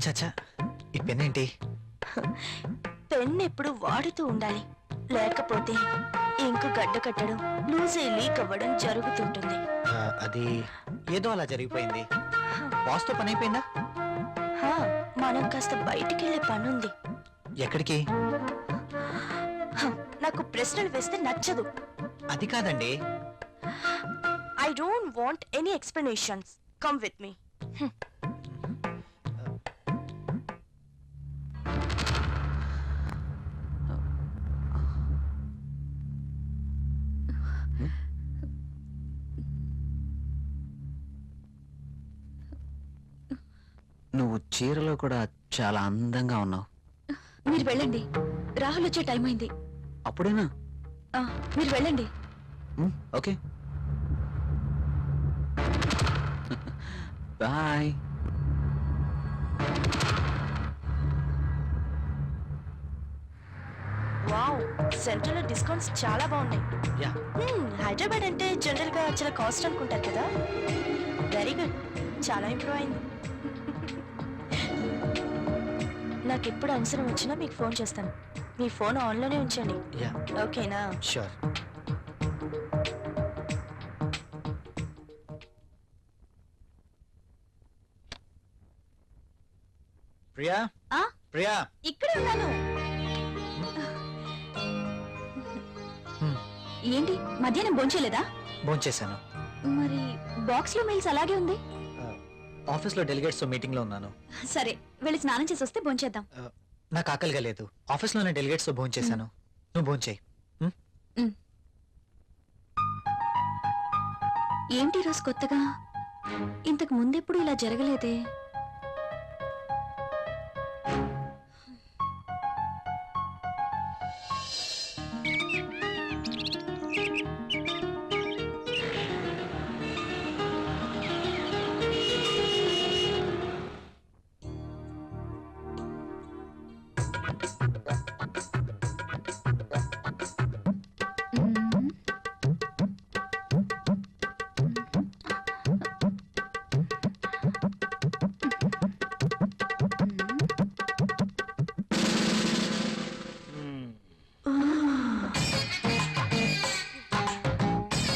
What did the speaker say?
చచ్చా, ఈ పెన్ ఏంటి? పెన్ ఎప్పుడు వాడుతూ ఉండాలి, లేకపోతే ఇంకు గడ్డ కట్టడం, లూజ్ అయి లీక్ అవ్వడం జరుగుతుంటుంది. అది ఏదో అలా జరిగిపోయింది. బాస్తో పని అయిపోయిందా? మనం కాస్త బయటికి వెళ్ళే పనుంది. ఎక్కడికి? నాకు ప్రశ్నలు వేస్తే నచ్చదు. అది కాదండి. I don't want any explanations. Come with me. నువ్వు చీరలో కూడా చాలా అందంగా ఉన్నావు. మీరు వెళ్ళండి, రాహుల్ వచ్చే టైం అయింది. అప్పుడేనా? మీరు వెళ్ళండి. Okay, bye. వావ్, సెంట్రల్ లో డిస్కౌంట్స్ చాలా బాగున్నాయి. యా. హైదరాబాద్ అంటే జనరల్ గా చాలా కాస్ట్ అనుకుంటారు కదా. వెరీ గుడ్, చాలా ఇంప్రూవ్ అయింది. నాకు ఎప్పుడు అవసరం వచ్చినా మీకు ఫోన్ చేస్తాను. మీ ఫోన్ ఆన్లోనే ఉంచండి. ఓకేనా? షూర్. ప్రియా, ప్రియా, ఇక్కడే ఉన్నాను. ఏంటి, మధ్యాహ్నం భోంచేయలేదా? భోంచేశాను. మరి బాక్స్ లో మెయిల్స్ అలాగే ఉంది. ఆఫీస్లో డెలిగేట్స్ మీటింగ్ లో ఉన్నాను. సరే, వెళ్ళి స్నానం చేసి వస్తే భోంచేద్దాం. నాకు ఆకలిగా లేదు. ఆఫీస్లోనే డెలిగేట్స్ తో భోంచేశాను. నువ్వు భోంచేయి. ఏంటి రోజు కొత్తగా? ఇంతకు ముందెప్పుడు ఇలా జరగలేదే.